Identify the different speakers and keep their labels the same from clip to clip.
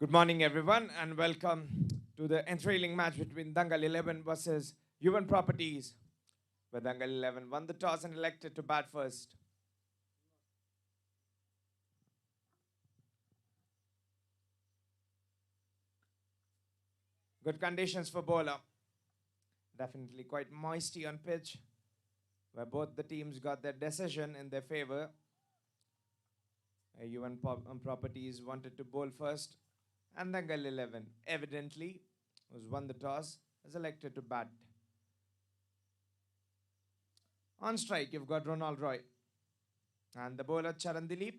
Speaker 1: Good morning, everyone, and welcome to the enthralling match between Dangal 11 versus Yuvan Properties, where Dangal 11 won the toss and elected to bat first. Good conditions for bowler. Definitely quite moisty on pitch, where both the teams got their decision in their favor. Properties wanted to bowl first, and Dangal 11 evidently, who's won the toss, is elected to bat. On strike, you've got Ronald Roy. And the bowler Charan Dilip.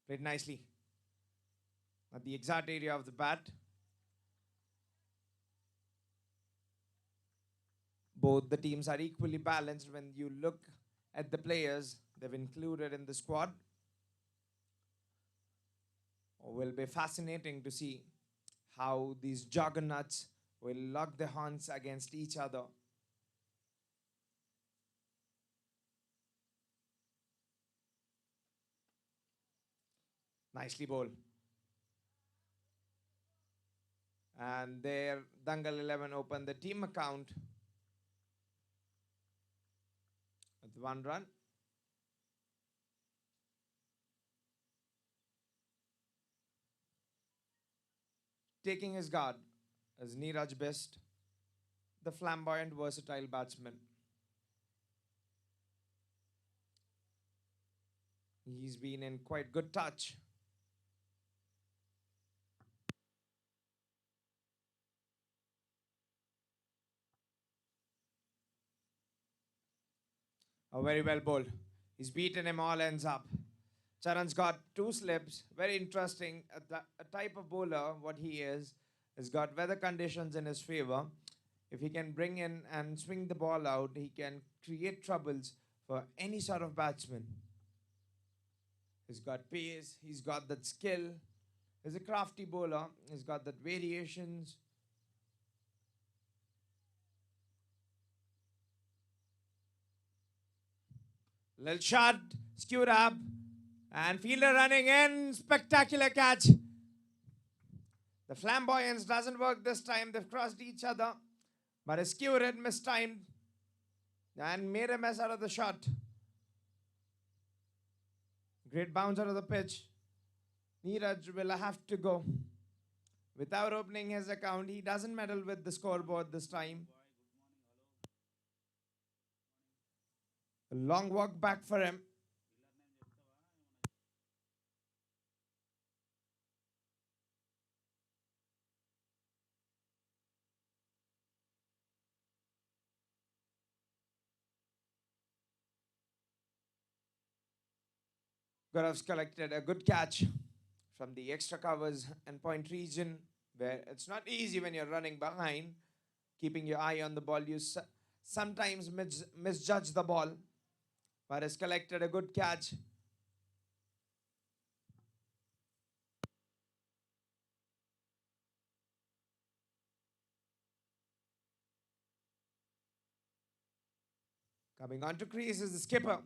Speaker 1: Played nicely at the exact area of the bat. Both the teams are equally balanced when you look at the players they've included in the squad. It will be fascinating to see how these juggernauts will lock their horns against each other. Nicely bowled. And there, Dangal 11 opened the team account with 1 run. Taking his guard as Neeraj Best, the flamboyant, versatile batsman. He's been in quite good touch. Oh, very well bowled. He's beaten him all ends up. Charan's got 2 slips. Very interesting. A type of bowler, what he is, has got weather conditions in his favor. If he can bring in and swing the ball out, he can create troubles for any sort of batsman. He's got pace. He's got that skill. He's a crafty bowler. He's got that variations. Little shot, skewed up, and fielder running in. Spectacular catch. The flamboyance doesn't work this time. They've crossed each other, but a skewered it mistimed and made a mess out of the shot. Great bounce out of the pitch. Neeraj will have to go. Without opening his account, he doesn't meddle with the scoreboard this time. A long walk back for him. Gaurav's collected a good catch from the extra covers and point region, where it's not easy when you're running behind, keeping your eye on the ball. You sometimes misjudge the ball, but has collected a good catch. Coming on to crease is the skipper,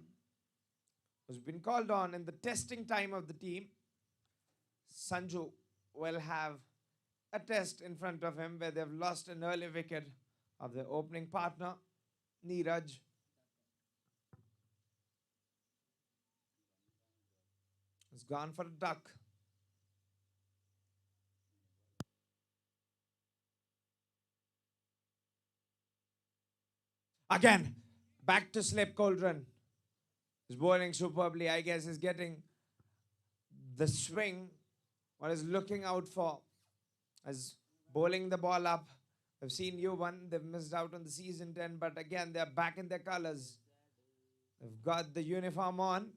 Speaker 1: who's been called on in the testing time of the team. Sanju will have a test in front of him where they've lost an early wicket of their opening partner, Neeraj. Has gone for a duck. Again, back to slip Cauldron. He's bowling superbly. I guess he's getting the swing. What is looking out for as bowling the ball up. I've seen Yuvan. They've missed out on the season 10, but again, they're back in their colors. They've got the uniform on.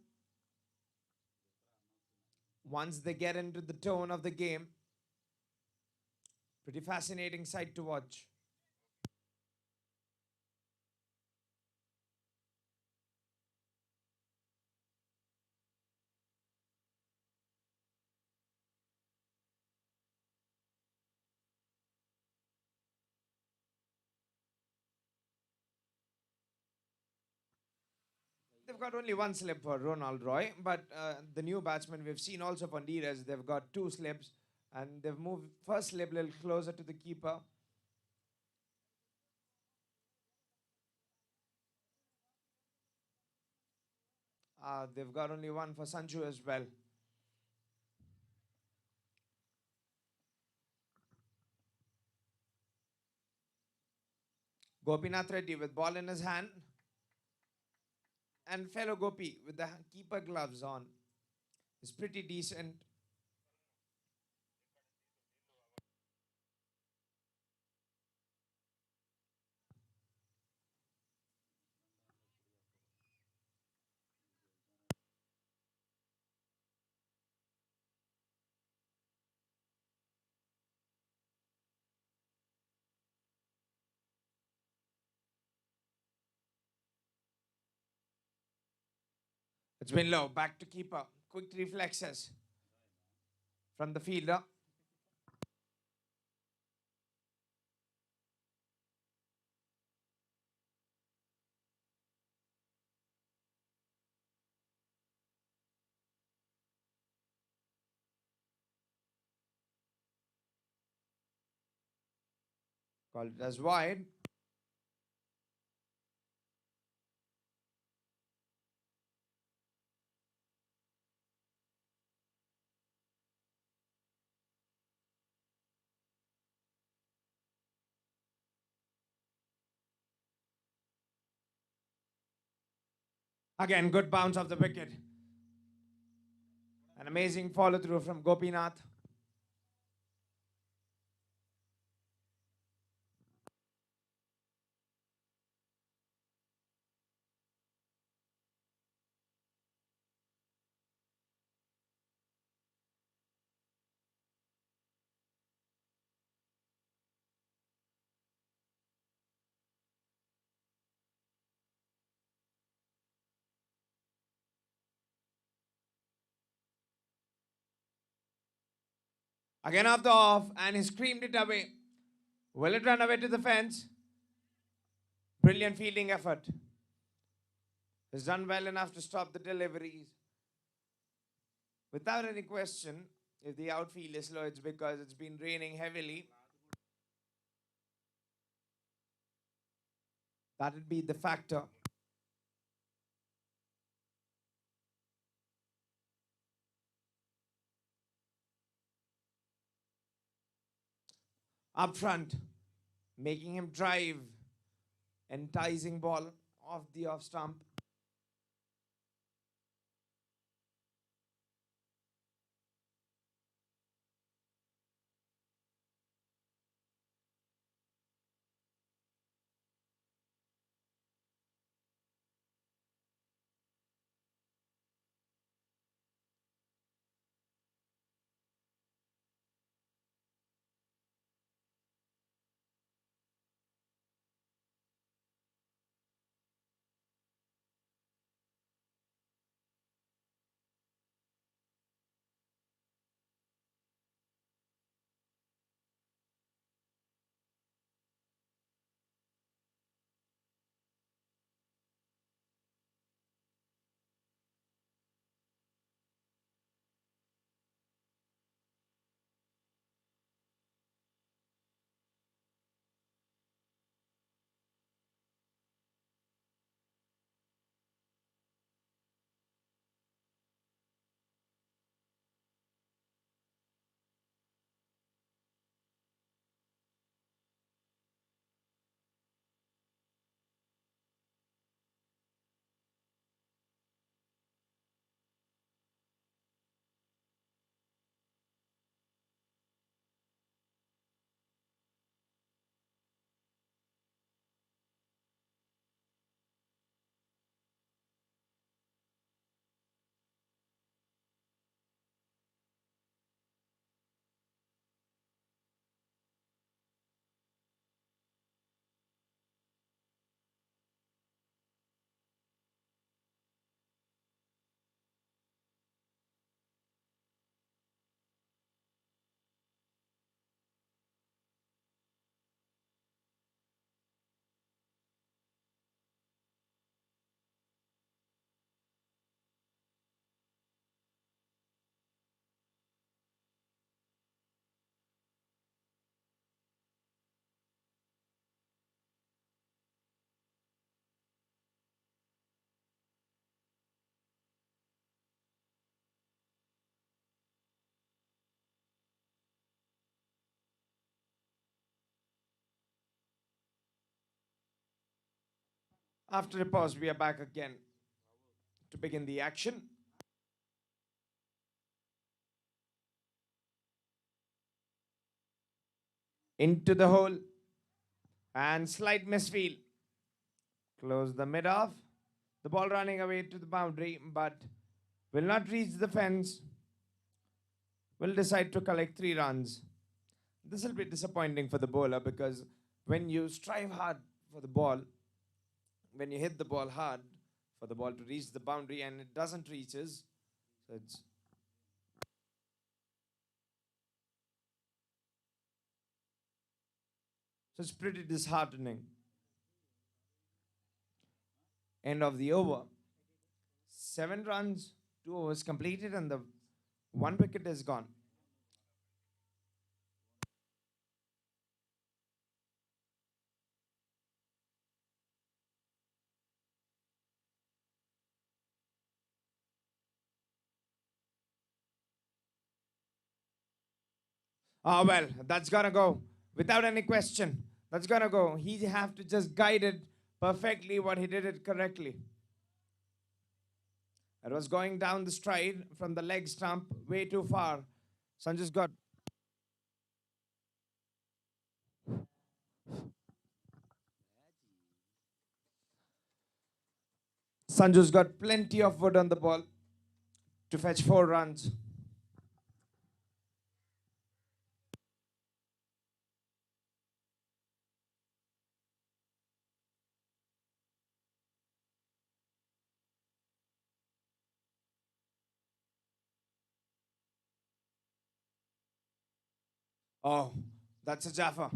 Speaker 1: Once they get into the tone of the game, pretty fascinating sight to watch. They've got only one slip for Ronald Roy, but the new batsmen we've seen also for Neeraj, they've got two slips and they've moved first slip a little closer to the keeper. They've got only one for Sanju as well. Gopinath Reddy with ball in his hand and fellow Gopi with the keeper gloves on is pretty decent. It's been low. Back to keeper. Quick reflexes from the fielder. Called it as wide. Again, good bounce off the wicket. An amazing follow through from Gopinath. Again off the off, and he screamed it away. Will it run away to the fence? Brilliant fielding effort. He's done well enough to stop the deliveries. Without any question, if the outfield is slow, it's because it's been raining heavily. That would be the factor. Up front, making him drive. Enticing ball off the off stump. After a pause, we are back again to begin the action. Into the hole and slight misfield. Close the mid off. The ball running away to the boundary, but will not reach the fence. Will decide to collect 3 runs. This will be disappointing for the bowler because when you strive hard for the ball, when you hit the ball hard for the ball to reach the boundary and it doesn't reaches, so it's pretty disheartening. End of the over. 7 runs, 2 overs completed, and the 1 wicket is gone. Oh well, that's gonna go without any question. That's gonna go. He have to just guide it perfectly what he did it correctly. It was going down the stride from the leg stump way too far. Sanju's got Sanju's got plenty of wood on the ball to fetch 4 runs. Oh, that's a Jaffa.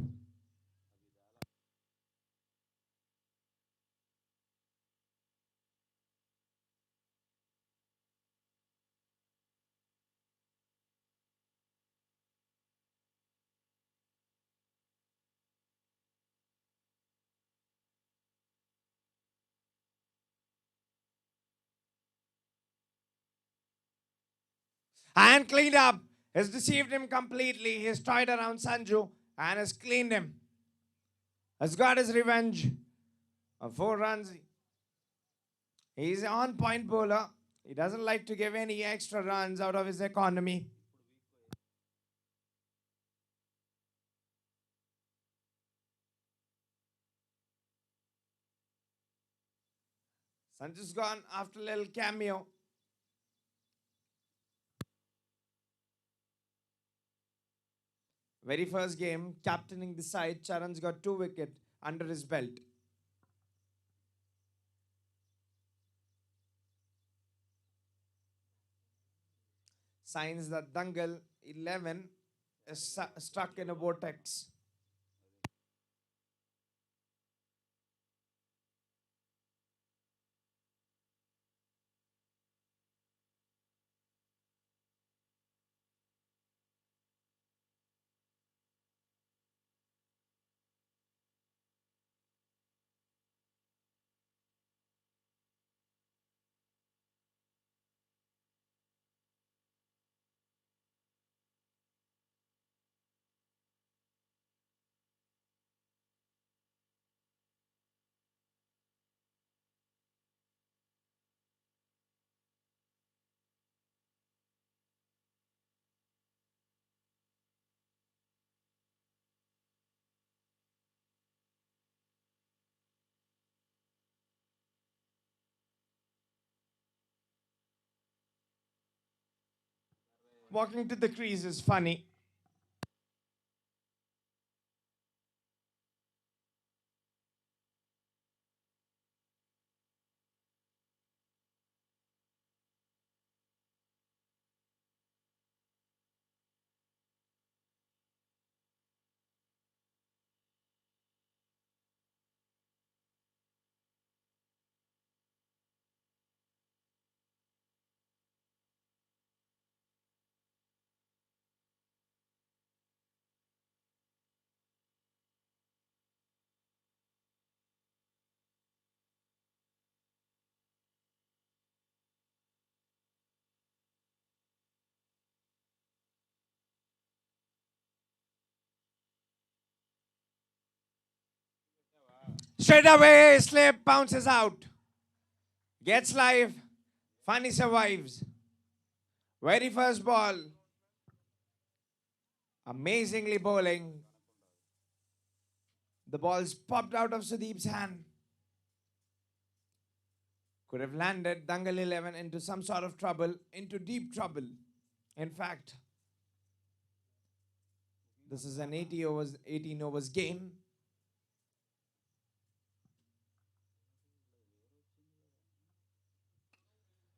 Speaker 1: And cleaned up. Has deceived him completely. He's tried around Sanju and has cleaned him. Has got his revenge of 4 runs. He's an on point bowler. He doesn't like to give any extra runs out of his economy. Sanju's gone after a little cameo. Very first game, captaining the side, Charan's got 2 wickets under his belt. Signs that Dangal 11 is stuck in a vortex. Walking to the crease is funny. Straight away, slip, bounces out. Gets live. Funny survives. Very first ball. Amazingly bowling. The ball's popped out of Sudeep's hand. Could have landed Dangal 11 into some sort of trouble, into deep trouble. In fact, this is an 18 overs game.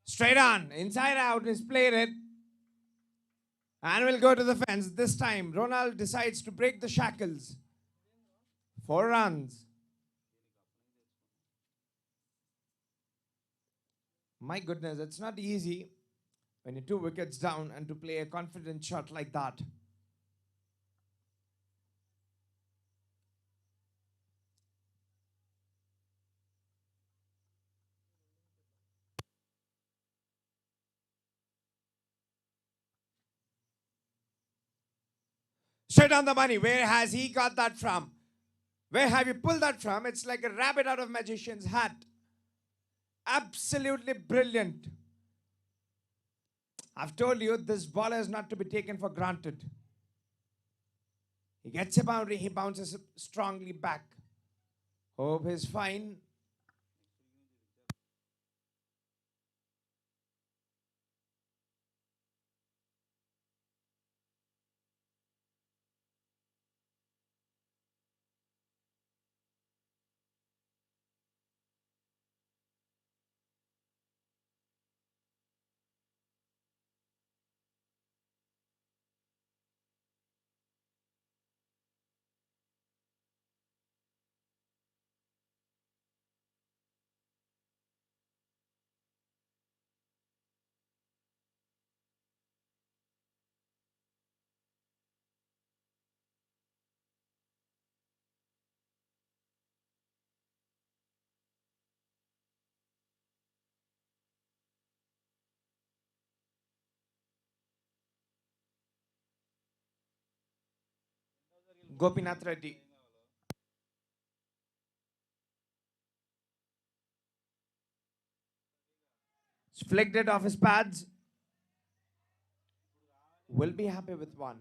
Speaker 1: Straight on, inside out, he's played it. And will go to the fence. This time, Ronald decides to break the shackles. 4 runs. My goodness, it's not easy when you're 2 wickets down and to play a confident shot like that. Straight on the money. Where has he got that from? Where have you pulled that from? It's like a rabbit out of magician's hat. Absolutely brilliant. I've told you this bowler is not to be taken for granted. He gets a boundary, he bounces strongly back. Hope he's fine. Gopinath Reddy. Flicked it off his pads. Will be happy with 1.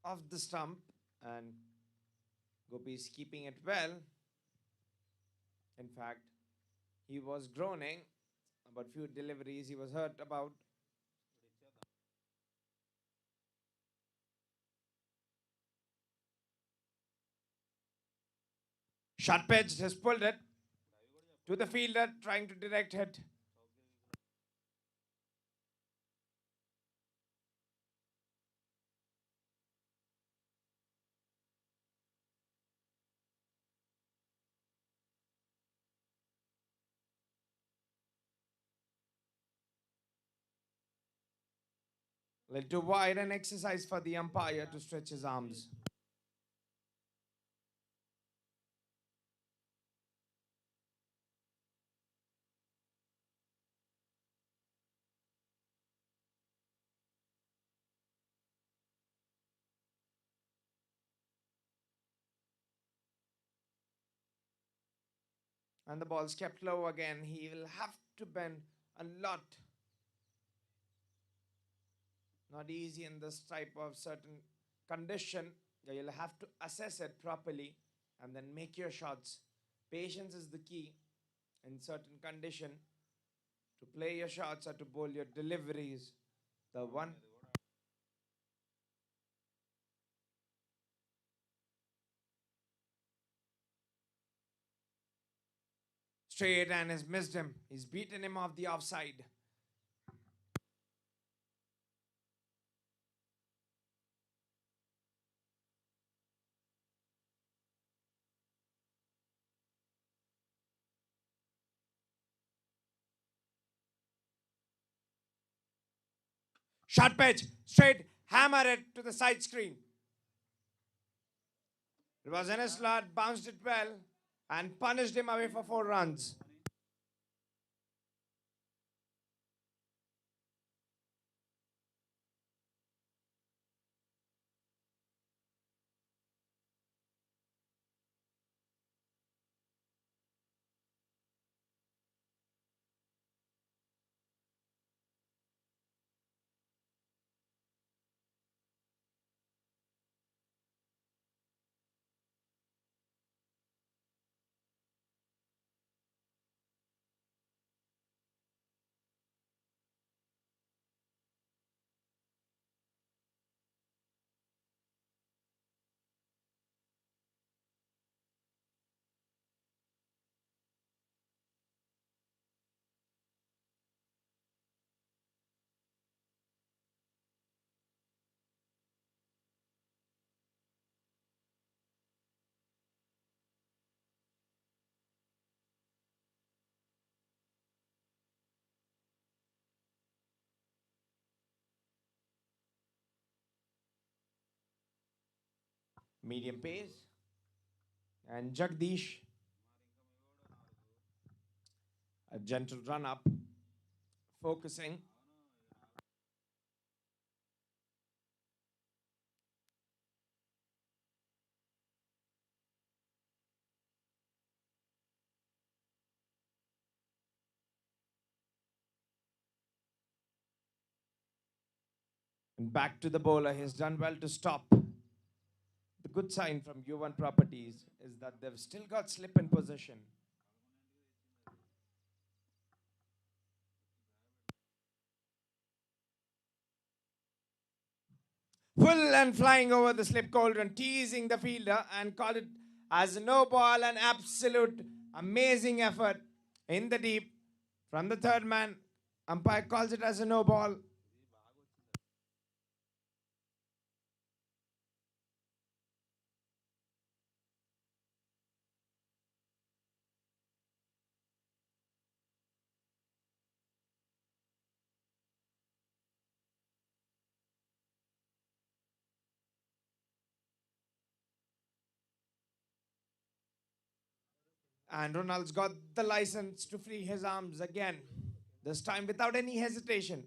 Speaker 1: Off the stump, and Gopi is keeping it well. In fact, he was groaning about few deliveries he was hurt about. Shot pitch has pulled it to the fielder, trying to direct it. Little too wide, an exercise for the umpire to stretch his arms. And the ball's kept low again. He will have to bend a lot. Not easy in this type of certain condition. You'll have to assess it properly and then make your shots. Patience is the key in certain condition to play your shots or to bowl your deliveries. The one straight and has missed him. He's beaten him off the offside. Short pitch, straight, hammer it to the side screen. It was in his slot, bounced it well, and punished him away for 4 runs. Medium pace. And Jagdish, a gentle run up, focusing. And back to the bowler. He's done well to stop. The good sign from Yuvan Properties is that they've still got slip in position. Full and flying over the slip cauldron, teasing the fielder and called it as a no ball. An absolute amazing effort in the deep from the third man. Umpire calls it as a no ball. And Ronald's got the license to free his arms again, this time without any hesitation.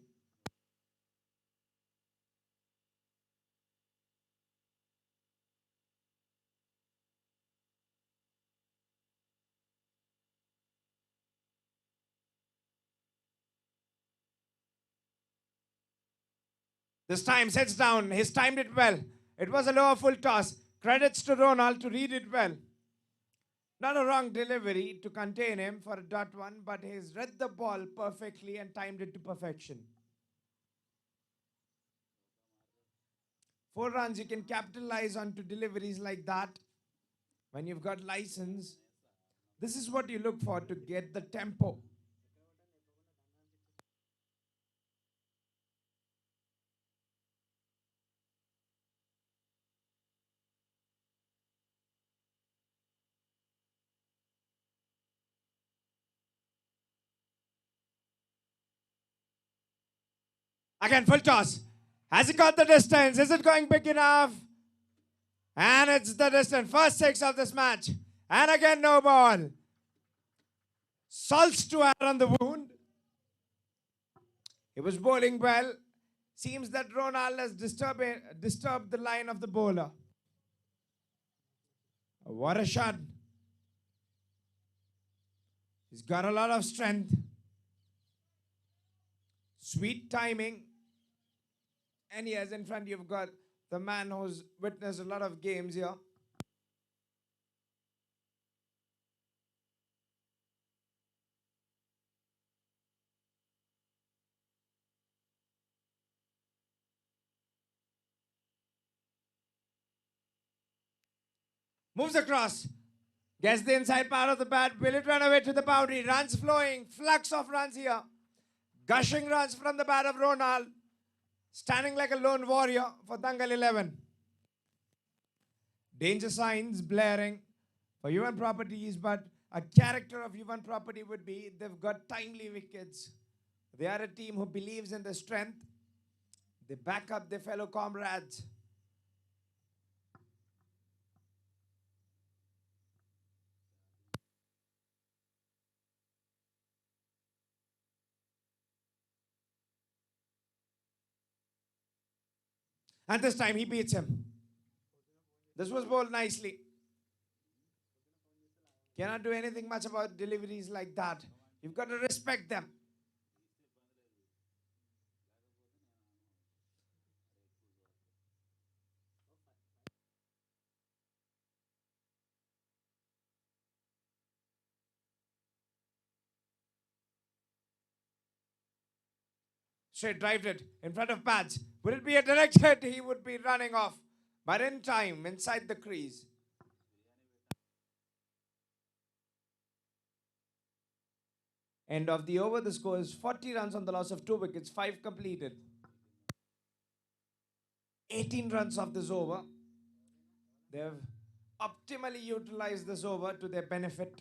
Speaker 1: This time sets down. He's timed it well. It was a lower full toss. Credits to Ronald to read it well. Not a wrong delivery to contain him for a dot one, but he's read the ball perfectly and timed it to perfection. 4 runs, you can capitalize onto deliveries like that. When you've got license, this is what you look for to get the tempo. Again, full toss. Has he got the distance? Is it going big enough? And it's the distance. First 6 of this match. And again, no ball. Salts to add on the wound. He was bowling well. Seems that Ronald has disturbed the line of the bowler. What a shot. He's got a lot of strength. Sweet timing. And yes, in front you've got the man who's witnessed a lot of games here. Moves across. Gets the inside part of the bat. Will it run away to the boundary? Runs flowing. Flux of runs here. Gushing runs from the bat of Ronald. Standing like a lone warrior for Dangal 11. Danger signs blaring for Yuvan Properties, but a character of Yuvan Property would be they've got timely wickets. They are a team who believes in their strength. They back up their fellow comrades. And this time he beats him. This was bowled nicely. Cannot do anything much about deliveries like that. You've got to respect them. Straight drived it in front of pads. Would it be a direct hit? He would be running off. But in time, inside the crease. End of the over, the score is 40 runs on the loss of 2 wickets, 5 completed. 18 runs off this over. They've optimally utilized this over to their benefit.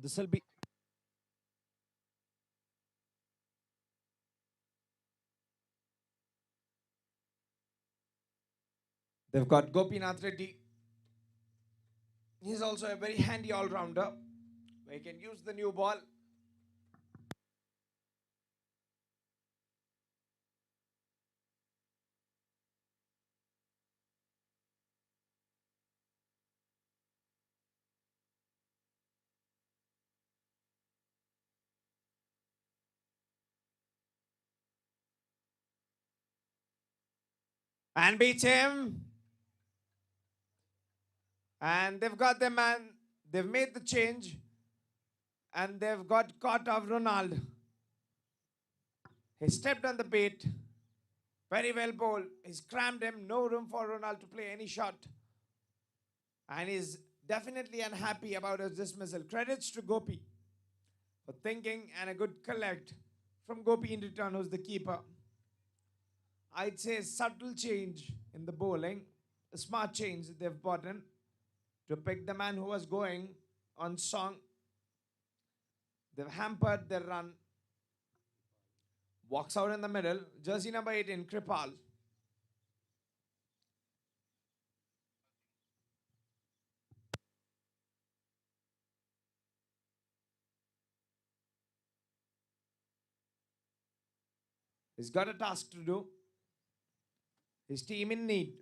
Speaker 1: This will be. They've got Gopinath Reddy. He's also a very handy all-rounder. He can use the new ball. And beats him. And they've got their man. They've made the change. And they've got caught of Ronald. He stepped on the bait. Very well bowled. He's crammed him. No room for Ronald to play any shot. And he's definitely unhappy about his dismissal. Credits to Gopi for thinking, and a good collect from Gopi in return, who's the keeper. I'd say a subtle change in the bowling. A smart change that they've brought in to pick the man who was going on song. They've hampered their run. Walks out in the middle. Jersey number 18, Kripal. He's got a task to do. His team in need.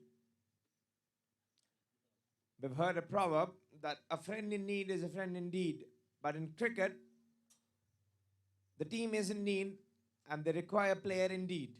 Speaker 1: We've heard a proverb that a friend in need is a friend indeed. But in cricket, the team is in need and they require a player indeed.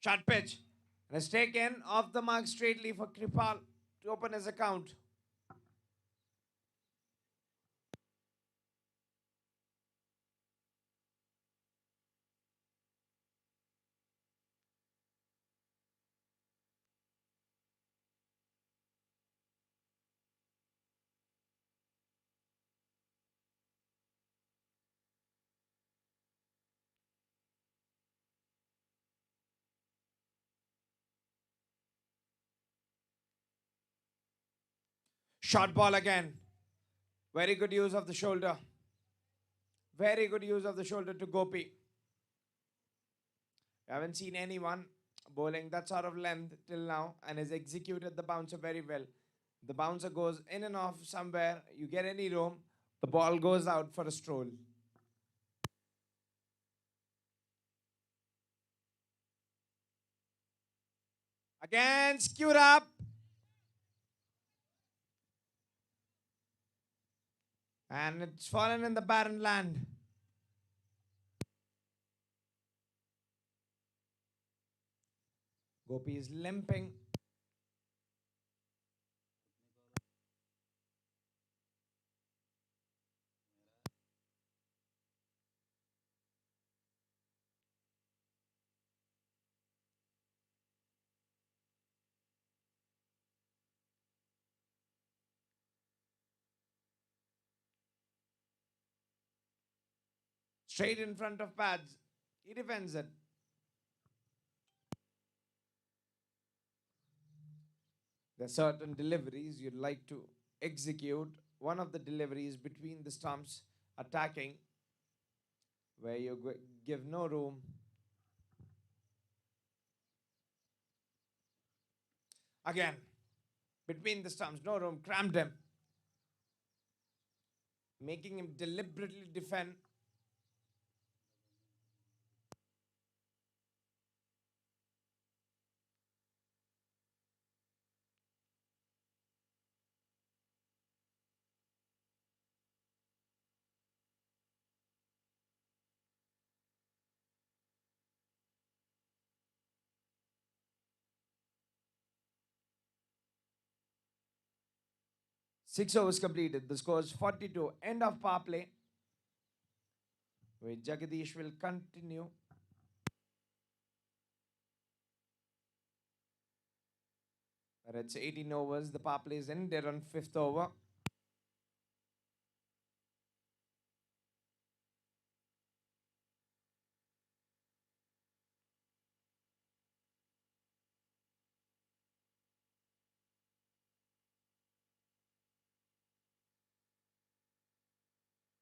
Speaker 1: Short pitch. And it's taken off the mark straightly for Kripal to open his account. Short ball again. Very good use of the shoulder. Very good use of the shoulder to Gopi. I haven't seen anyone bowling that sort of length till now and has executed the bouncer very well. The bouncer goes in and off somewhere. You get any room, the ball goes out for a stroll. Again, skewed up. And it's fallen in the barren land. Gopi is limping. Straight in front of pads. He defends it. There are certain deliveries you'd like to execute. One of the deliveries between the stumps, attacking, where you give no room. Again, between the stumps, no room, crammed him, making him deliberately defend. Six overs completed. The score is 42. End of power play. Where Jagadish will continue. But it's 18 overs. The power play is ended on fifth over.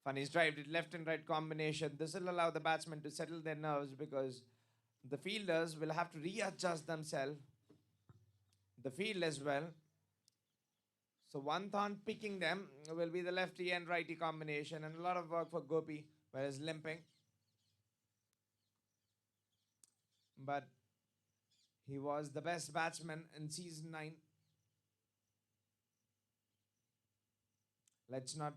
Speaker 1: Funny's drive did left and right combination. This will allow the batsmen to settle their nerves because the fielders will have to readjust themselves. The field as well. So one thorn picking them will be the lefty and righty combination, and a lot of work for Gopi, whereas limping. But he was the best batsman in season 9. Let's not.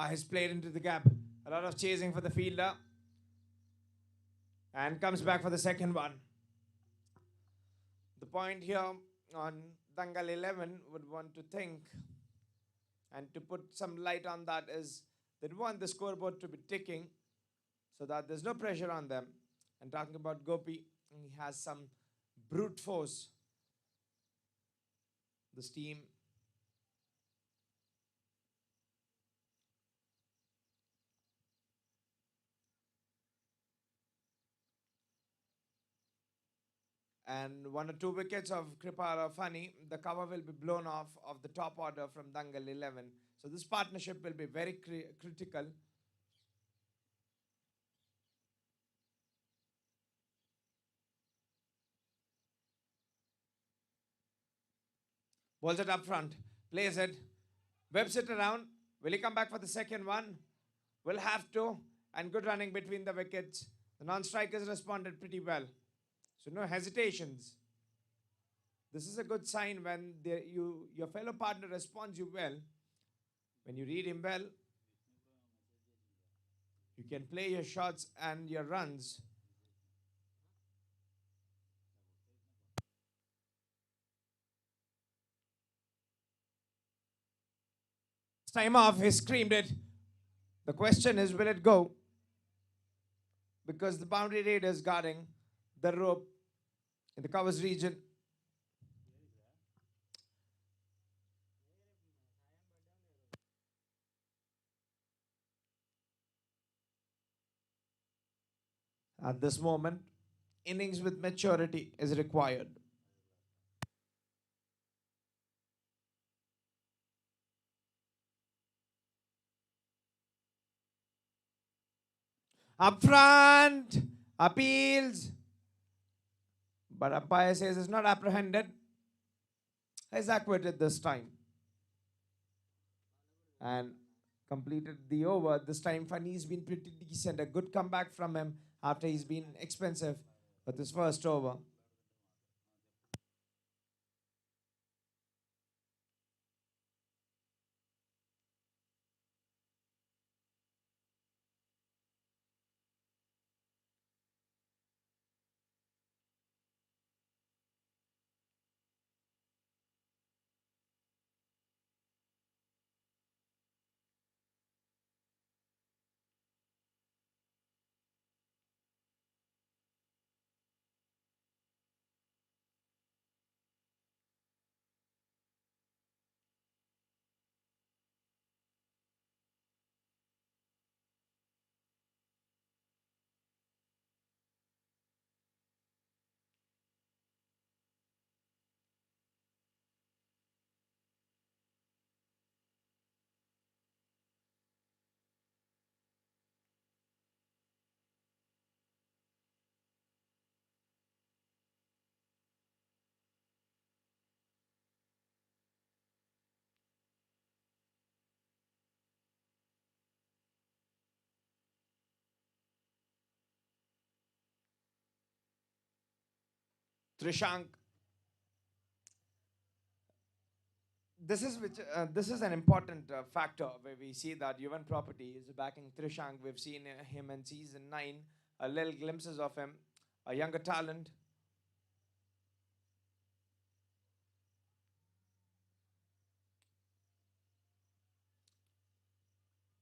Speaker 1: He's played into the gap. A lot of chasing for the fielder. And comes back for the second one. The point here on Dangal 11 would want to think and to put some light on that is they want the scoreboard to be ticking so that there's no pressure on them. And talking about Gopi, he has some brute force. The steam. And 1 or 2 wickets of Kripala Funny, the cover will be blown off of the top order from Dangal 11. So this partnership will be very critical. Balls it up front, plays it, whips it around. Will he come back for the second one? Will have to. And good running between the wickets. The non-strikers responded pretty well. So no hesitations. This is a good sign when your fellow partner responds you well. When you read him well, you can play your shots and your runs. Time off, he screamed it. The question is, will it go? Because the boundary raider is guarding the rope in the covers region. At this moment, innings with maturity is required. Up front, appeals. But umpire says it's not apprehended. He's acquitted this time. And completed the over. This time, Funny's been pretty decent. A good comeback from him after he's been expensive with his first over. Trishank, this is an important factor where we see that Yuvan Property is backing Trishank. We've seen him in season 9, a little glimpses of him, a younger talent.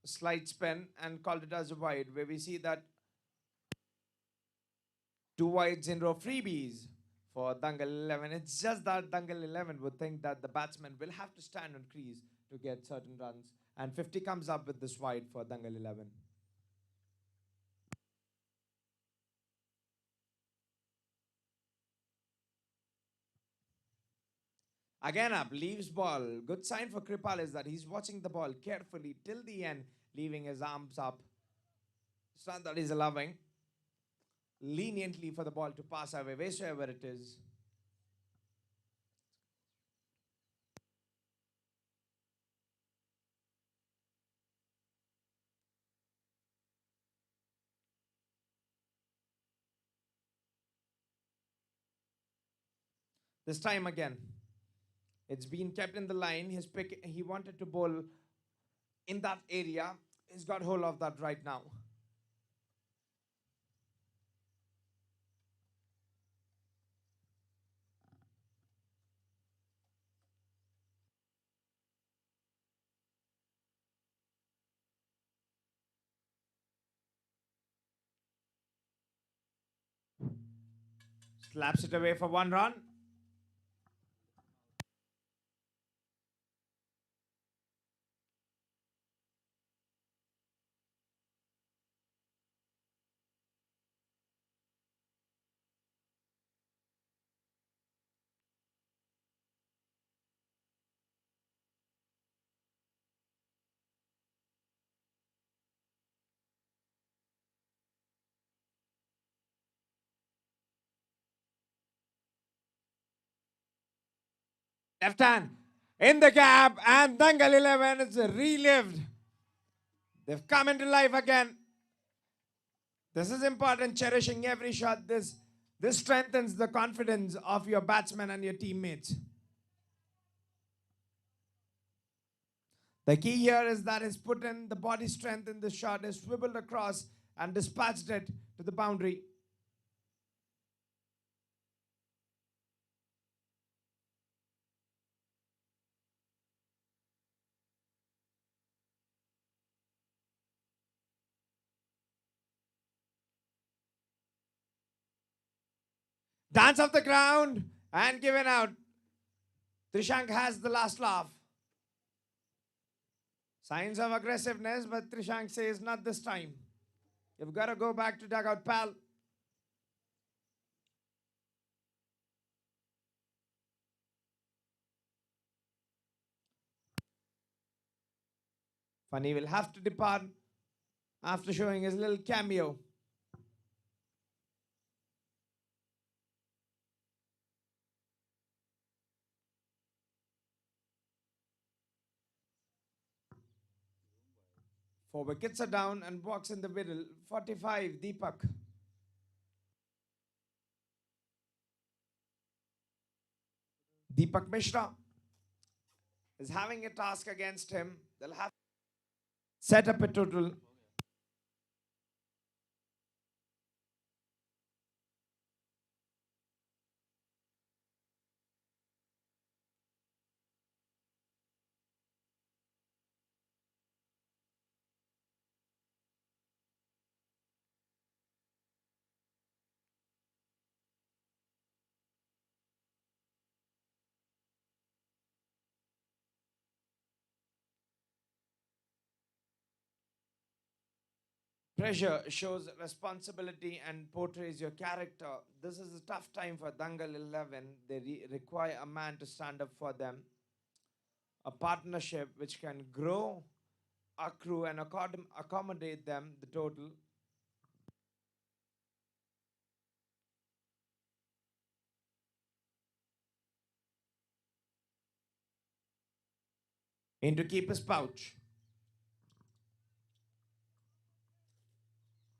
Speaker 1: Slight spin and called it as a wide, where we see that two wides in row freebies for Dangal 11. It's just that Dangal 11 would think that the batsman will have to stand on crease to get certain runs. And 50 comes up with this wide for Dangal 11. Again up, leaves ball. Good sign for Kripal is that he's watching the ball carefully till the end, leaving his arms up. It's not that he's allowing leniently for the ball to pass away, wherever it is. This time again, it's been kept in the line. His pick, he wanted to bowl in that area. He's got hold of that right now. Slaps it away for 1 run. Left hand in the gap, and Dangal 11 is relived. They've come into life again. This is important, cherishing every shot. This strengthens the confidence of your batsmen and your teammates. The key here is that he's put in the body strength in the shot, is swiveled across and dispatched it to the boundary. Dance off the ground and given out. Trishank has the last laugh. Signs of aggressiveness, but Trishank says not this time. You've got to go back to dugout, pal. Funny will have to depart after showing his little cameo. Four wickets are down and walks in the middle. 45, Deepak. Deepak Mishra is having a task against him. They'll have set up a total. Pressure shows responsibility and portrays your character. This is a tough time for Dangal 11. They require a man to stand up for them. A partnership which can grow, accrue, and accommodate them, the total. Into keeper's pouch.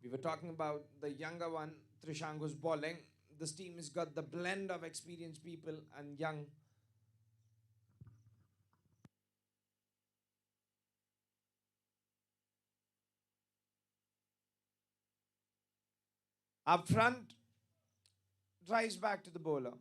Speaker 1: We were talking about the younger one, Trishank, who's bowling. This team has got the blend of experienced people and young. Up front, drives back to the bowler.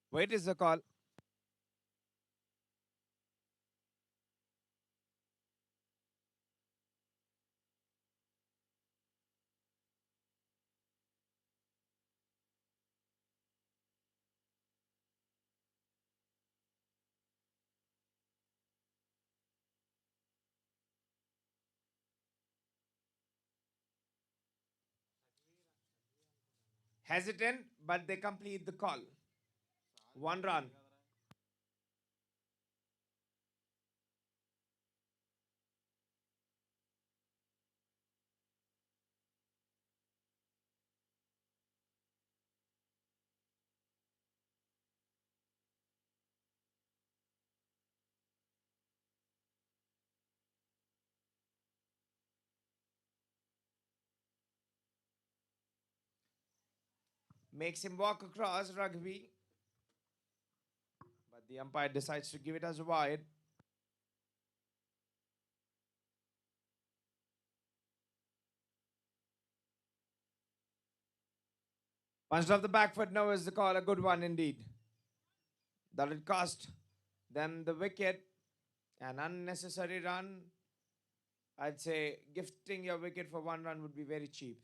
Speaker 1: Wait is the call. Hesitant, but they complete the call. One run. Makes him walk across rugby, but the umpire decides to give it as a wide. Punched off the back foot now is the call, a good one indeed. That will cost them the wicket. An unnecessary run. I'd say gifting your wicket for one run would be very cheap.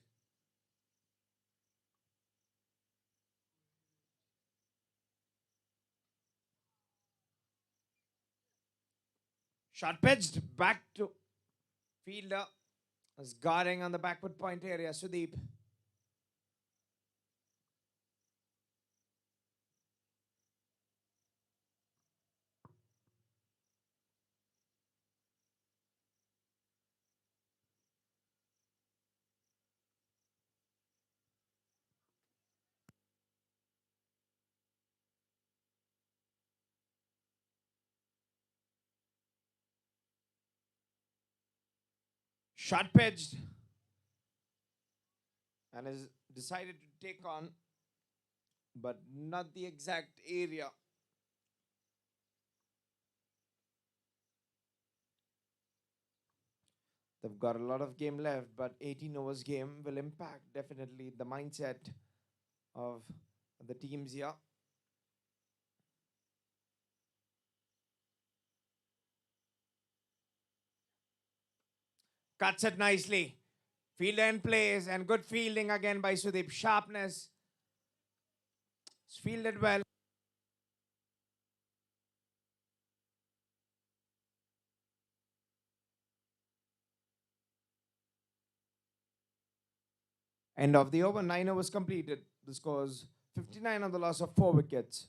Speaker 1: Shot pitched back to fielder. Was guarding on the backward point area. Sudeep. Shot pitched. And is decided to take on, but not the exact area. They've got a lot of game left, but 18 overs game will impact definitely the mindset of the teams here. Cuts it nicely. Fielder in place and good fielding again by Sudeep. Sharpness. It's fielded well. End of the over. 9 overs completed. The scores 59 on the loss of 4 wickets.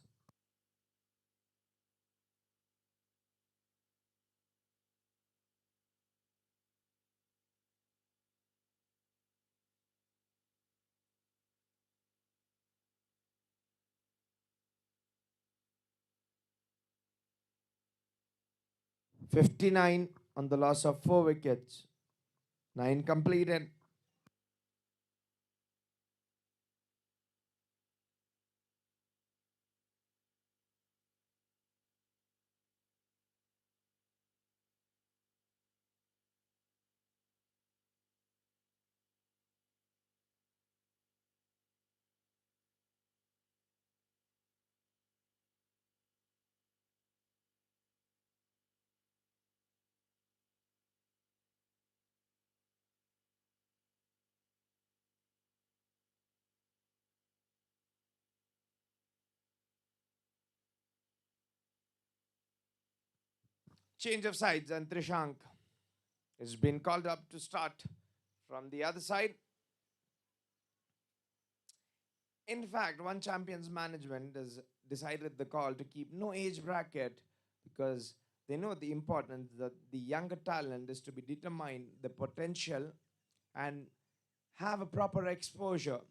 Speaker 1: "59 on the loss of 4 wickets. 9 completed. Change of sides, and Trishank has been called up to start from the other side. In fact, One Champions management has decided the call to keep no age bracket because they know the importance that the younger talent is to be determined the potential and have a proper exposure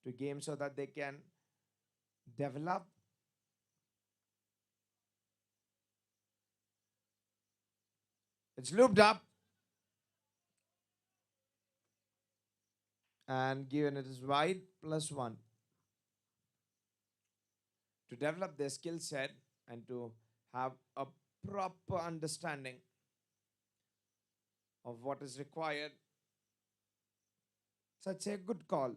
Speaker 1: to games so that they can develop. It's looped up and given it is wide +1 to develop their skill set and to have a proper understanding of what is required. Such a good call.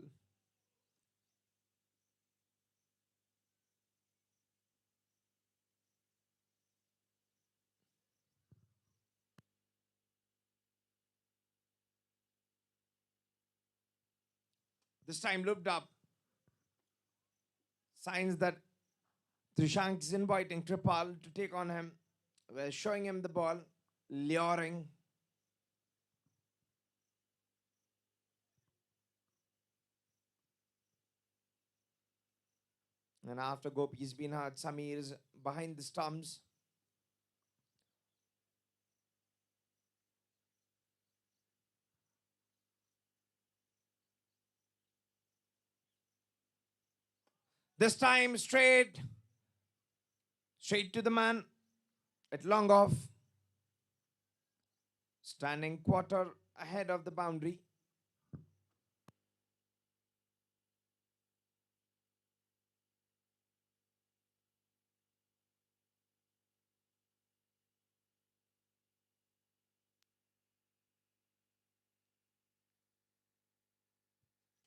Speaker 1: This time looped up. Signs that Trishank is inviting Tripal to take on him. We're showing him the ball, luring. And after Gopi's been hurt, Samir's behind the stumps. This time straight to the man at long off. Standing quarter ahead of the boundary.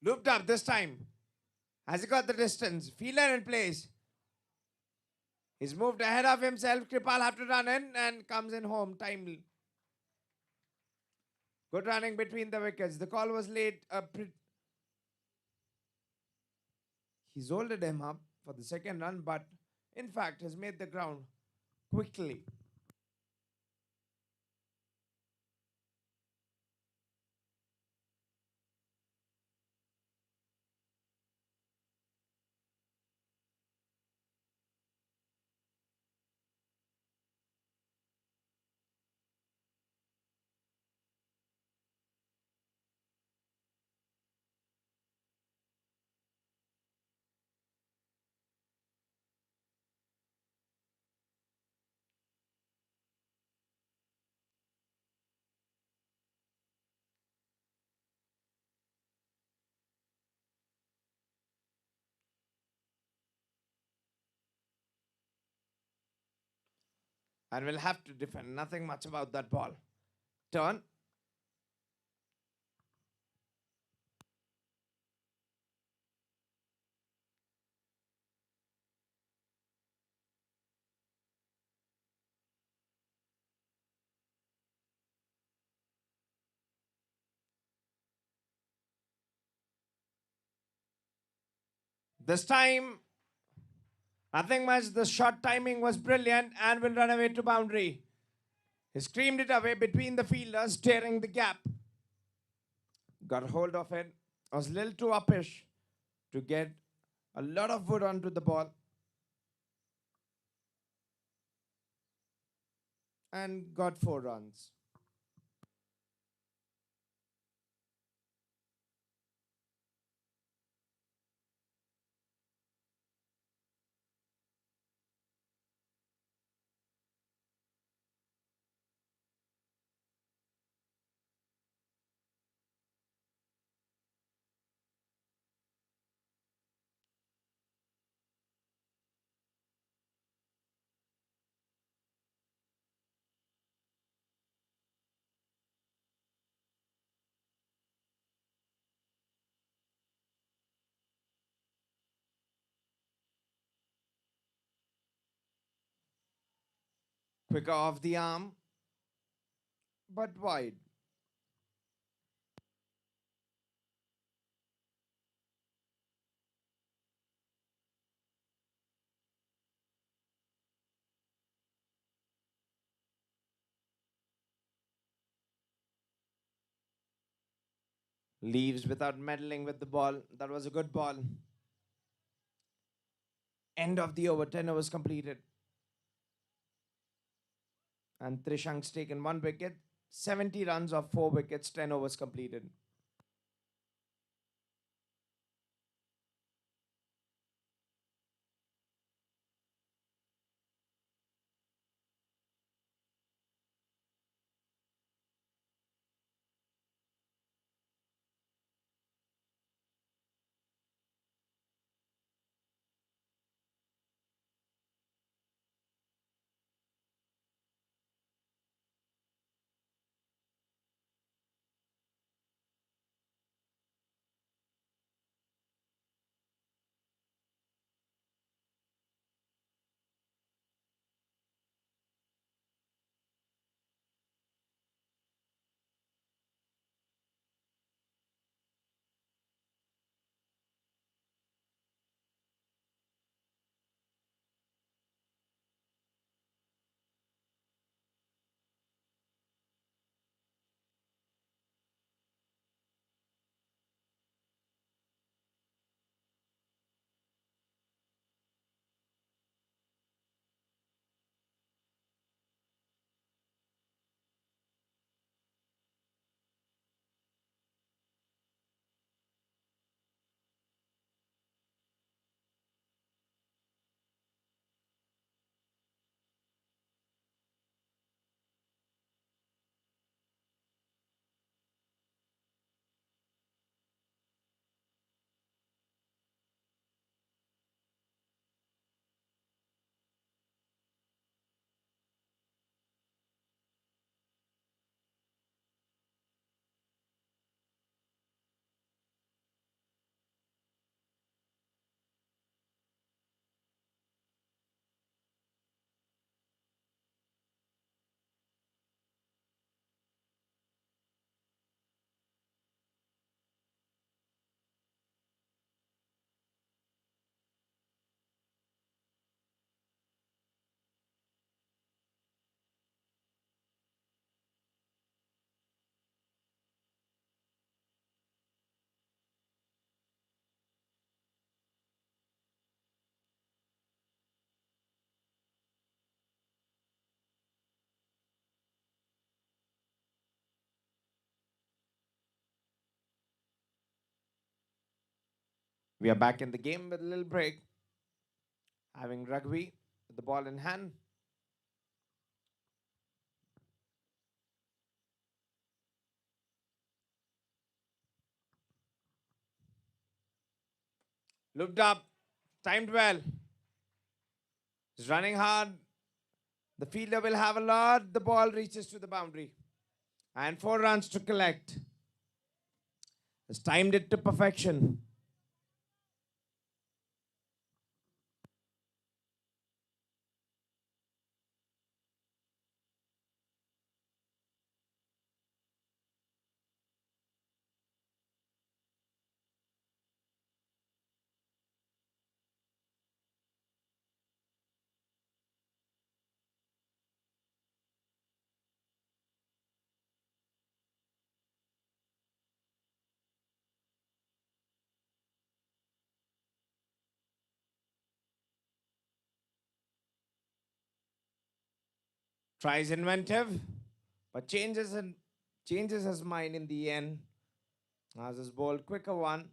Speaker 1: Looped up this time. Has he got the distance? Fielder in place. He's moved ahead of himself. Kripal have to run in and comes in home timely. Good running between the wickets. The call was late. He's holded him up for the second run, but in fact has made the ground quickly. And will have to defend. Nothing much about that ball. Turn. This time, nothing much. The shot timing was brilliant and will run away to boundary. He screamed it away between the fielders, tearing the gap. Got hold of it. Was a little too uppish to get a lot of wood onto the ball. And got 4 runs. Quicker off the arm, but wide. Leaves without meddling with the ball. That was a good ball. End of the over. 10 overs completed. And Trishank's taken 1 wicket. 70 runs off 4 wickets. 10 overs completed. We are back in the game with a little break. Having Rugby with the ball in hand. Looked up. Timed well. He's running hard. The fielder will have a lot. The ball reaches to the boundary. And 4 runs to collect. Has timed it to perfection. Tries inventive, but changes his mind in the end. As his ball, quicker one.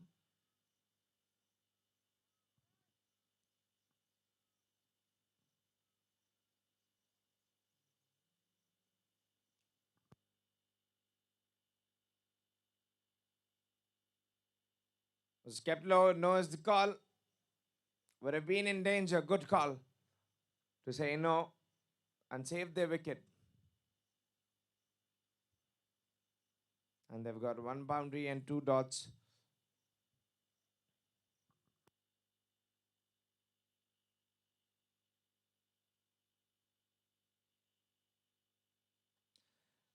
Speaker 1: Was kept low, knows the call. Would have been in danger. Good call to say no and save their wicket. And they've got one boundary and two dots.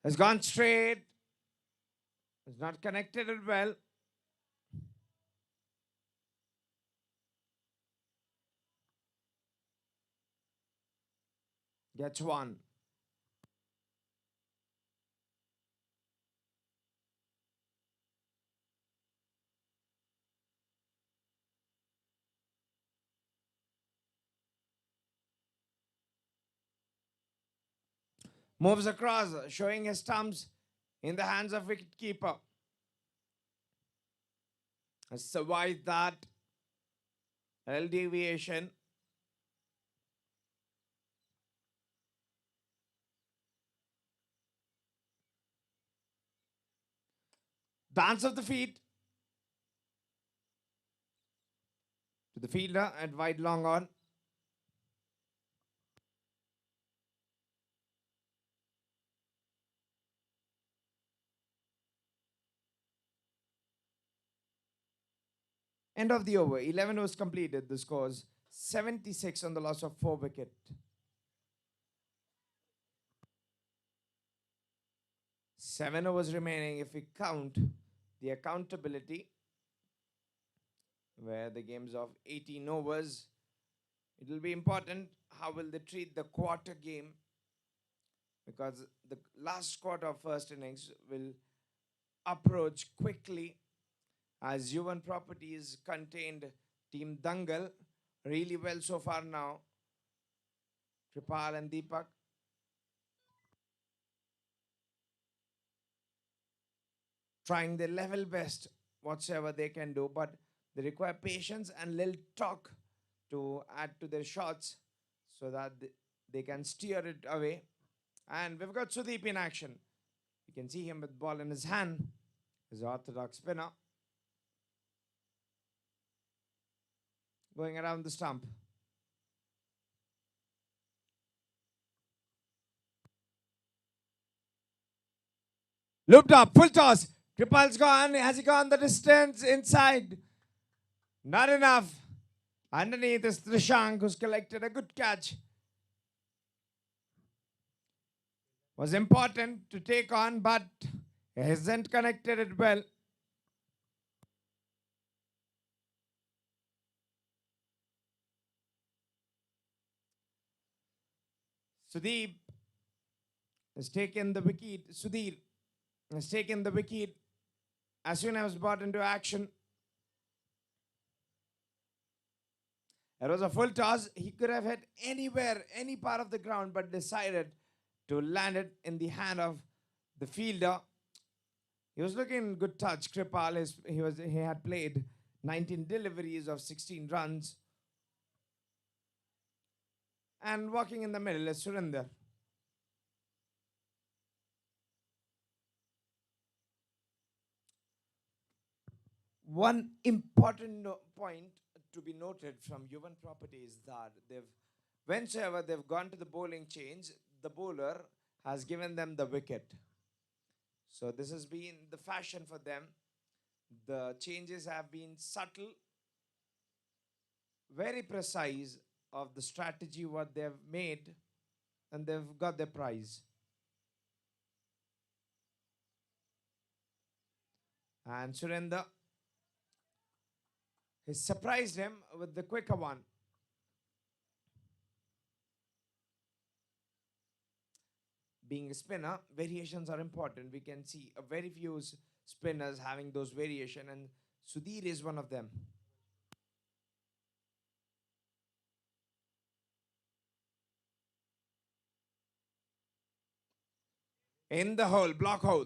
Speaker 1: Has gone straight. Has not connected it well. Gets one. Moves across, showing his thumbs in the hands of wicketkeeper. Has survived that little deviation. Dance of the feet to the fielder at wide long on. End of the over. 11 was completed. The scores 76 on the loss of 4 wicket. 7 overs remaining if we count the accountability, where the games of 18 overs. It will be important how will they treat the quarter game, because the last quarter of first innings will approach quickly, as Yuvan Properties contained Team Dangal really well so far now. Kripal and Deepak. Trying their level best, whatsoever they can do, but they require patience and little talk to add to their shots so that they can steer it away. And we've got Sudeep in action. You can see him with the ball in his hand. His orthodox spinner. Going around the stump. Looped up, full toss. Kripal's gone. Has he gone the distance inside? Not enough. Underneath is Trishank, who's collected a good catch. Was important to take on, but he hasn't connected it well. Sudeep has taken the wicket. Sudhir has taken the wicket as soon as brought into action. It was a full toss. He could have hit anywhere, any part of the ground, but decided to land it in the hand of the fielder. He was looking good touch. Kripal, he had played 19 deliveries of 16 runs. And walking in the middle is Surinder. One important point to be noted from Yuvan Properties that whenever they've gone to the bowling change, the bowler has given them the wicket. So this has been the fashion for them. The changes have been subtle, very precise of the strategy what they've made, and they've got their prize. And Surendra has surprised him with the quicker one. Being a spinner, variations are important. We can see a very few spinners having those variations, and Sudhir is one of them. in the hole, block hole.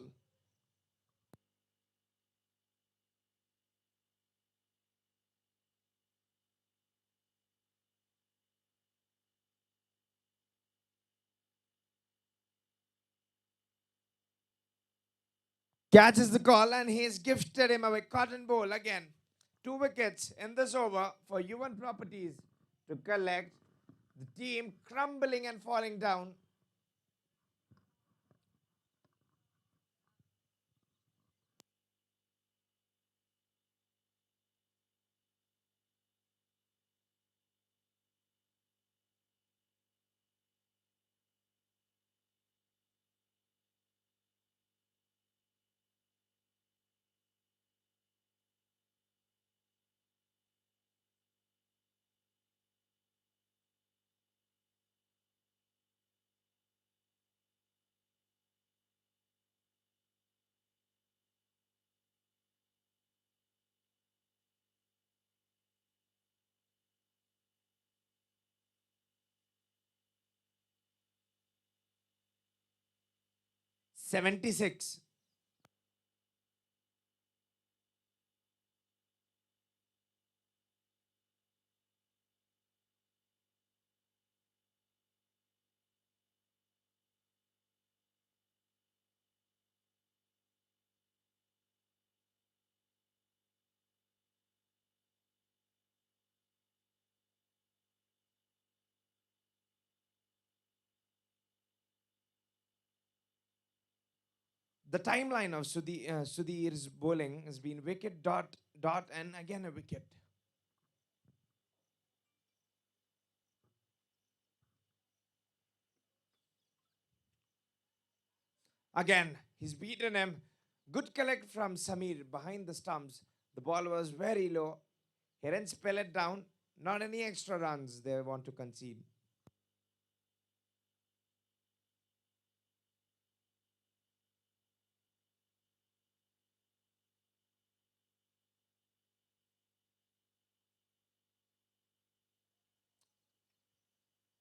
Speaker 1: Catches the call and he's gifted him a cotton ball again. 2 wickets in this over for Yuvan Properties to collect. The team crumbling and falling down. '76. The timeline of Sudhir's bowling has been wicket, dot, dot, and again a wicket. Again, he's beaten him. Good collect from Samir behind the stumps. The ball was very low. He didn't spell it down. Not any extra runs they want to concede.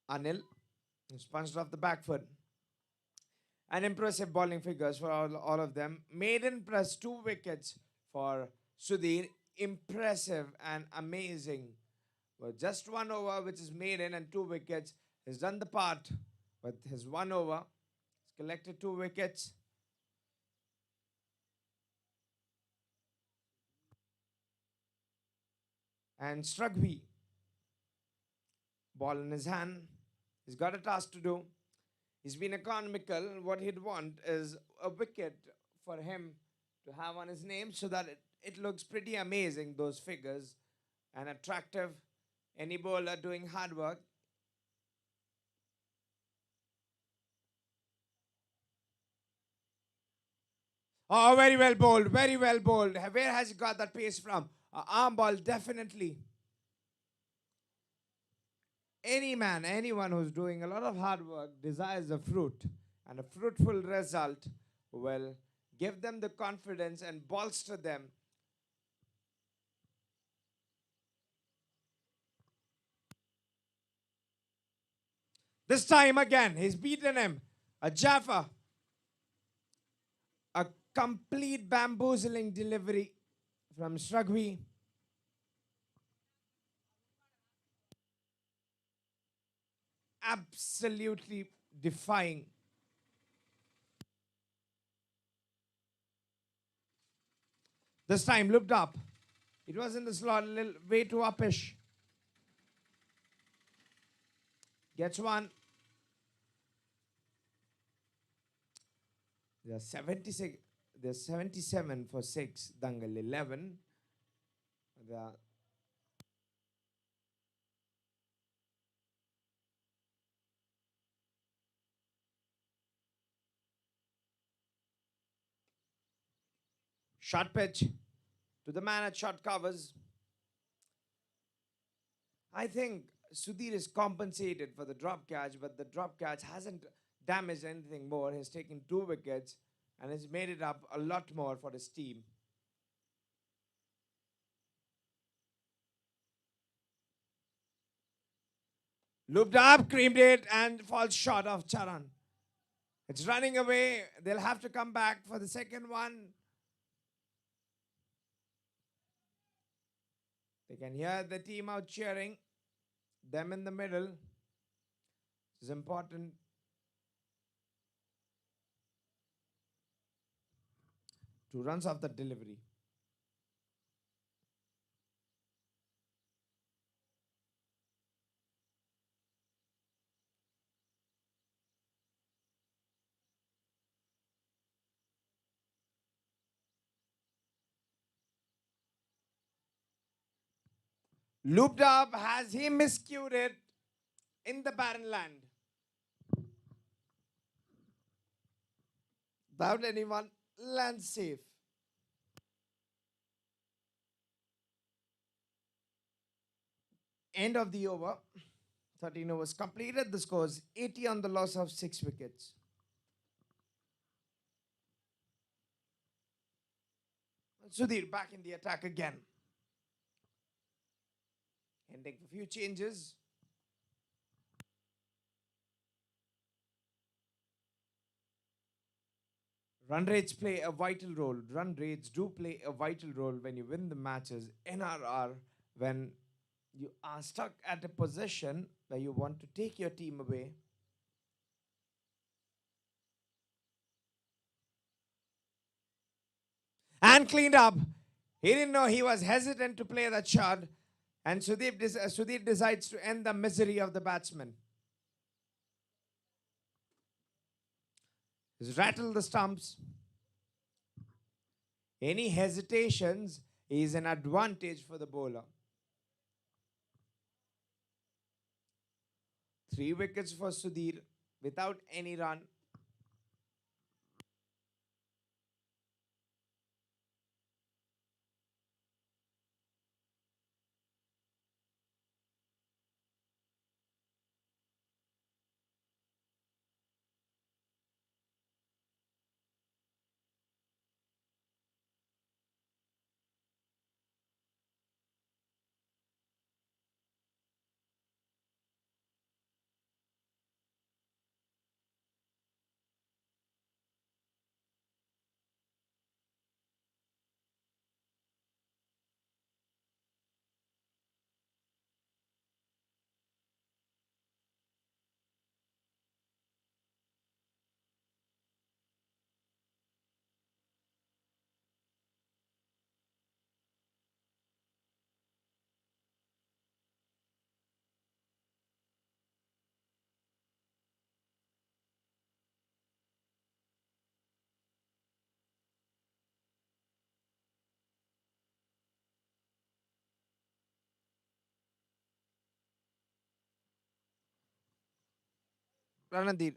Speaker 1: Anil sponged off the back foot. And impressive bowling figures for all of them. Maiden press 2 wickets for Sudhir. Impressive and amazing. With just 1 over, which is maiden, and 2 wickets, he's done the part with his 1 over. He's collected 2 wickets. And Strugby, ball in his hand. He's got a task to do. He's been economical. What he'd want is a wicket for him to have on his name so that it looks pretty amazing, those figures, and attractive. Any bowler doing hard work. Oh, very well bowled, very well bowled. Where has he got that pace from? Arm ball, definitely. Any man, anyone who's doing a lot of hard work desires a fruit, and a fruitful result will give them the confidence and bolster them. This time again, he's beaten him. A Jaffa, a complete bamboozling delivery from Shrugvi. Absolutely defying. This time looked up. It was in the slot, a little way too uppish. Gets one. There's 76. There's 77 for 6. Dangal 11. The short pitch to the man at short covers. I think Sudhir is compensated for the drop catch, but the drop catch hasn't damaged anything more. He's taken 2 wickets and has made it up a lot more for his team. Looped up, creamed it, and falls short of Charan. It's running away. They'll have to come back for the second one. They can hear the team out cheering. Them in the middle. This is important. 2 runs off the delivery. Looped up. Has he miscued it in the barren land? Without anyone, lands safe. End of the over. 13 overs completed. The score is 80 on the loss of 6 wickets. Sudhir back in the attack again. Ending a few changes. Run rates play a vital role. Run rates do play a vital role when you win the matches. NRR, when you are stuck at a position where you want to take your team away. And cleaned up. He didn't know he was hesitant to play that shot. And Sudhir decides to end the misery of the batsman. He's rattled the stumps. Any hesitations is an advantage for the bowler. 3 wickets for Sudhir without any run. Ranadir.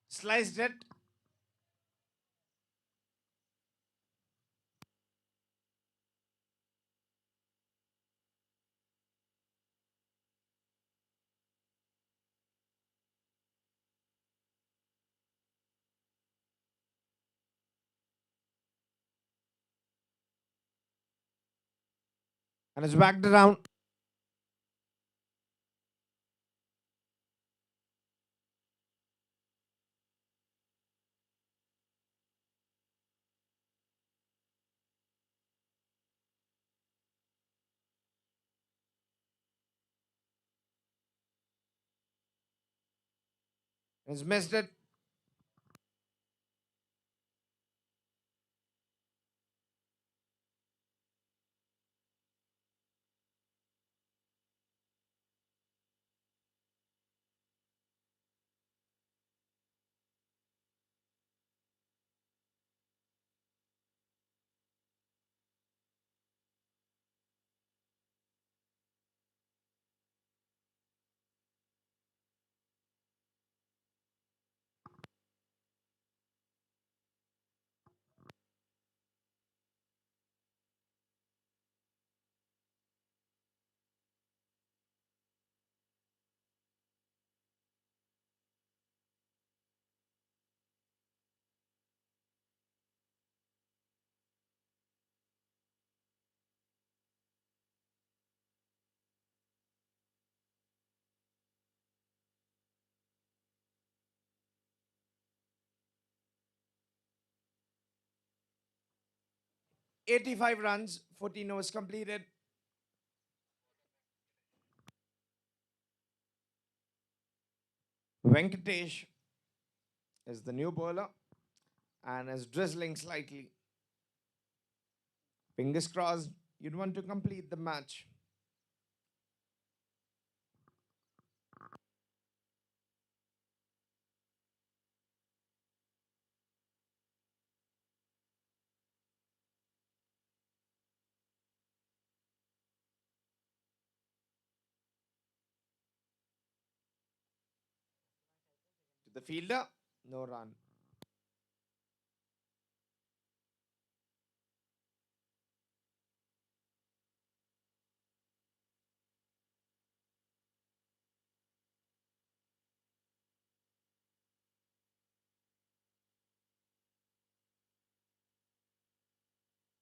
Speaker 1: Sliced it. And it's backed around. It's missed it. 85 runs, 14 overs completed. Venkatesh is the new bowler and is drizzling slightly. Fingers crossed, you'd want to complete the match. To the fielder, no run.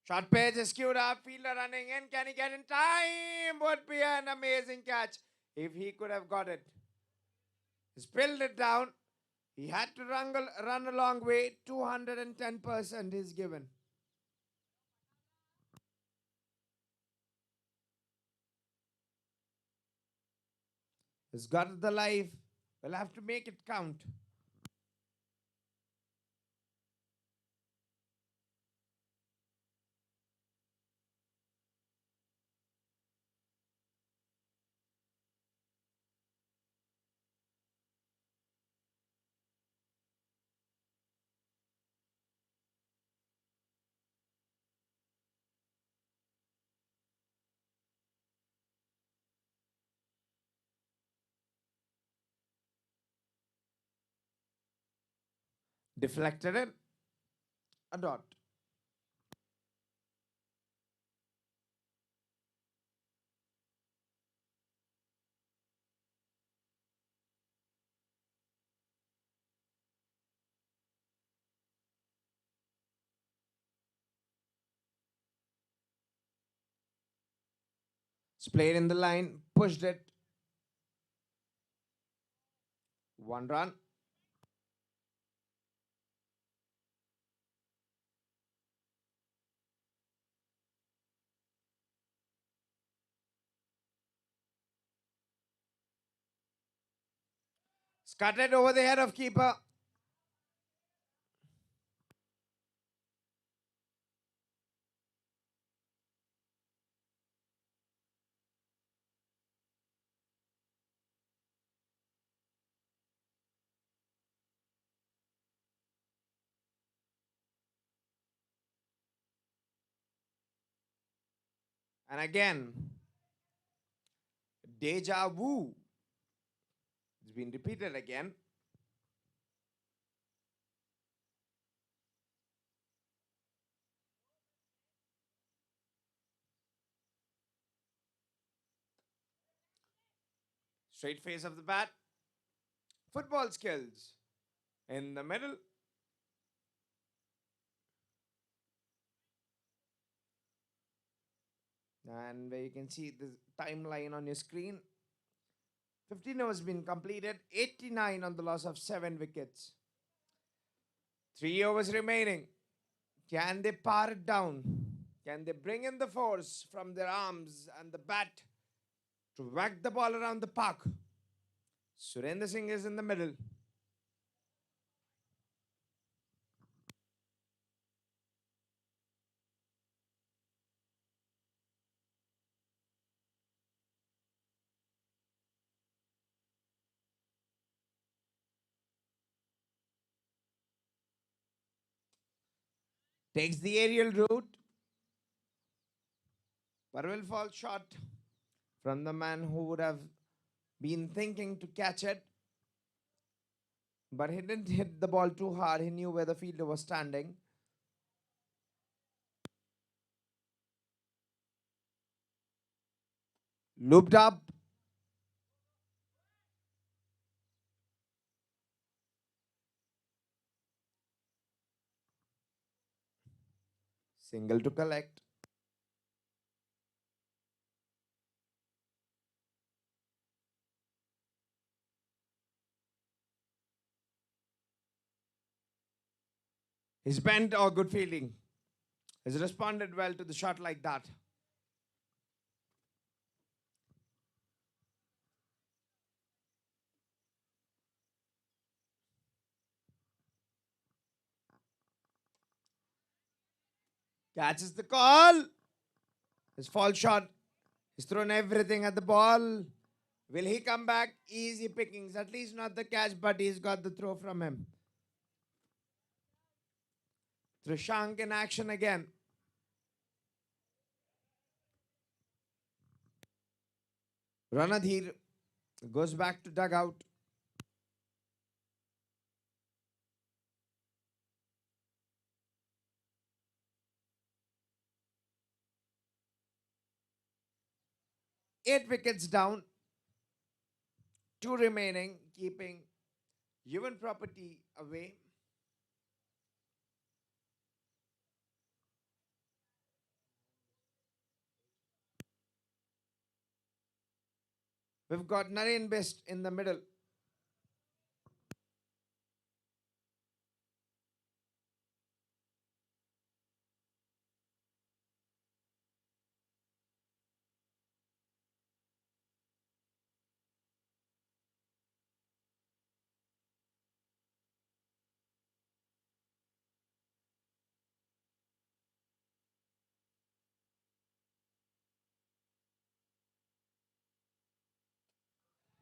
Speaker 1: Short pitch is queued up. Fielder running in. Can he get in time? Would be an amazing catch if he could have got it. He spilled it down. He had to run a long way. 210% is given. He's got the life. We'll have to make it count. Deflected it. A dot. It's played in the line. Pushed it. One run. It's cut it over the head of keeper. And again, deja vu. It's been repeated again. Straight face of the bat. Football skills. In the middle. And where you can see the timeline on your screen. 15 overs been completed. 89 on the loss of 7 wickets. 3 overs remaining. Can they par it down? Can they bring in the force from their arms and the bat to whack the ball around the park? Surendra Singh is in the middle. Takes the aerial route, but will fall short from the man who would have been thinking to catch it. But he didn't hit the ball too hard. He knew where the fielder was standing. Looped up. Single to collect. He's bent or good fielding. Has responded well to the shot like that. Catches the call. His fall shot. He's thrown everything at the ball. Will he come back? Easy pickings. At least not the catch, but he's got the throw from him. Trishank in action again. Ranadhir goes back to dugout. Eight wickets down. Two remaining, keeping Yuvan property away. We've got Naren Best in the middle.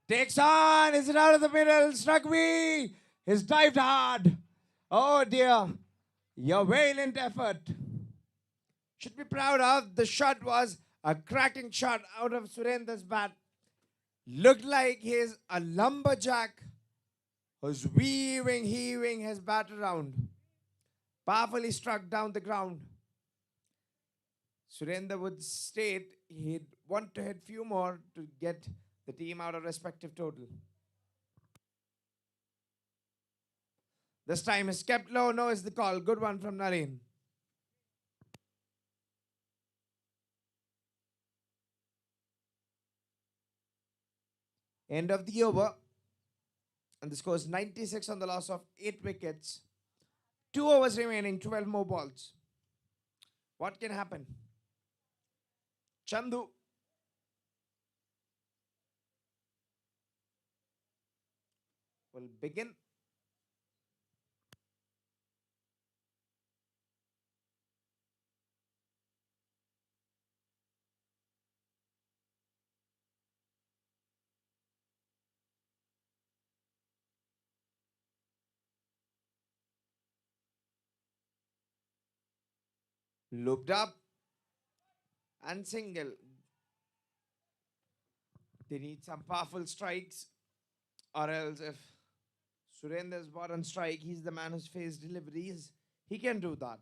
Speaker 1: Takes on. Is it out of the middle? Struck me. He's dived hard. Oh dear. Your valiant effort. Should be proud of. The shot was a cracking shot out of Surendra's bat. Looked like he's a lumberjack who's weaving, heaving his bat around. Powerfully struck down the ground. Surendra would state he'd want to hit few more to get the team out of respective total. This time is kept low. No is the call. Good one from Naren. End of the over. And the score is 96 on the loss of 8 wickets. 2 overs remaining, 12 more balls. What can happen? Chandu will begin. Looped up and single. They need some powerful strikes, or else if Surendra's bought on strike, he's the man who's faced deliveries. He can do that.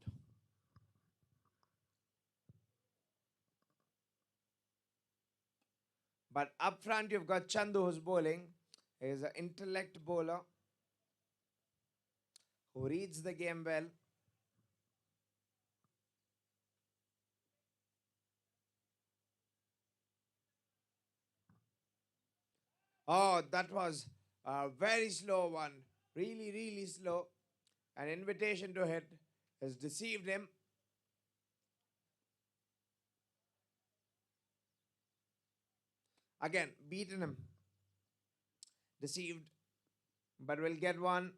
Speaker 1: But up front, you've got Chandu who's bowling. He's an intellect bowler who reads the game well. Oh, that was a very slow one. Really, really slow. An invitation to hit has deceived him. Again, beaten him. Deceived. But will get one.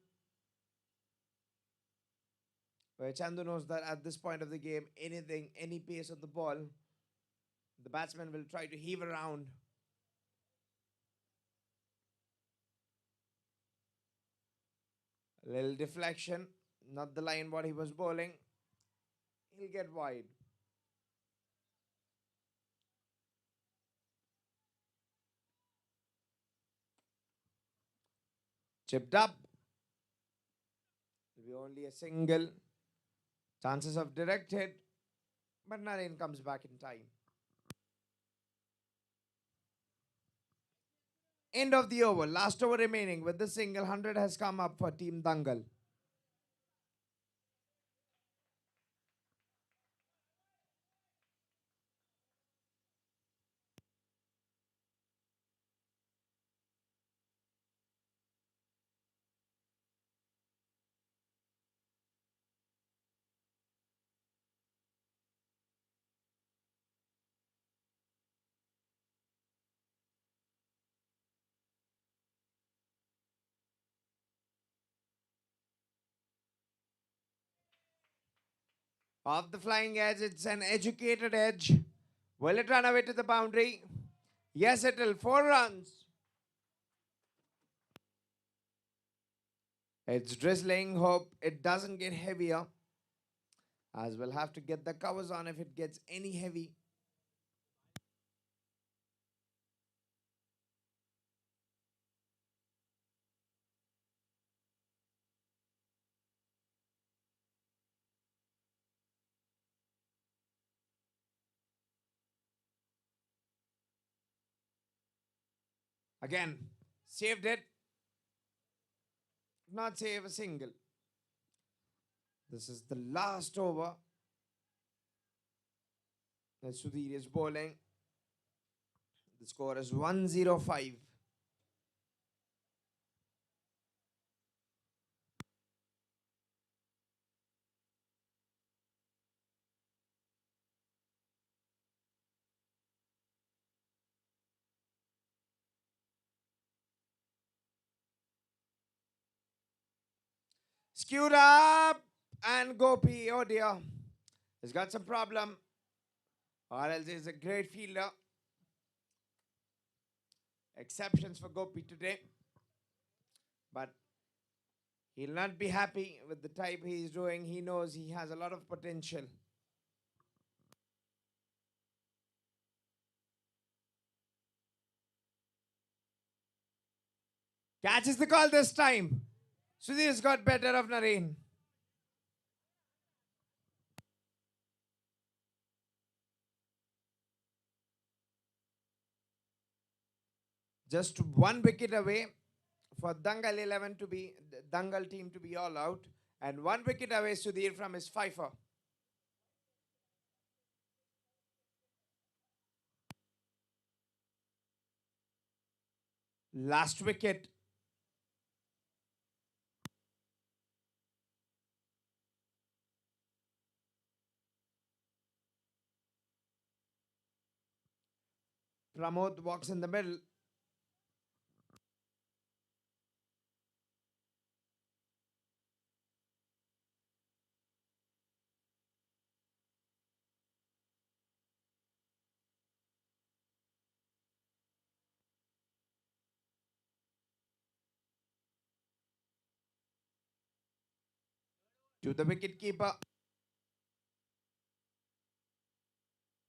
Speaker 1: Where Chandu knows that at this point of the game, anything, any pace of the ball, the batsman will try to heave around. A little deflection, not the line what he was bowling. He'll get wide. Chipped up. It'll be only a single. Chances of direct hit, but Naren comes back in time. End of the over. Last over remaining with the single. 100 has come up for Team Dangal. Off the flying edge, it's an educated edge. Will it run away to the boundary? Yes, it will. 4 runs. It's drizzling. Hope it doesn't get heavier, as we'll have to get the covers on if it gets any heavy. Again, saved it. Not save a single. This is the last over. As Sudhir is bowling. The score is 105. Skewed up and Gopi, oh dear, he's got some problem. Or else he's a great fielder. Exceptions for Gopi today. But he'll not be happy with the type he's doing. He knows he has a lot of potential. Catches the call this time. Sudhir's got better of Nareen. Just 1 wicket away for Dangal 11 to be Dangal team to be all out, and 1 wicket away Sudhir from his fifer. Last wicket. Pramod walks in the middle. To the wicket keeper.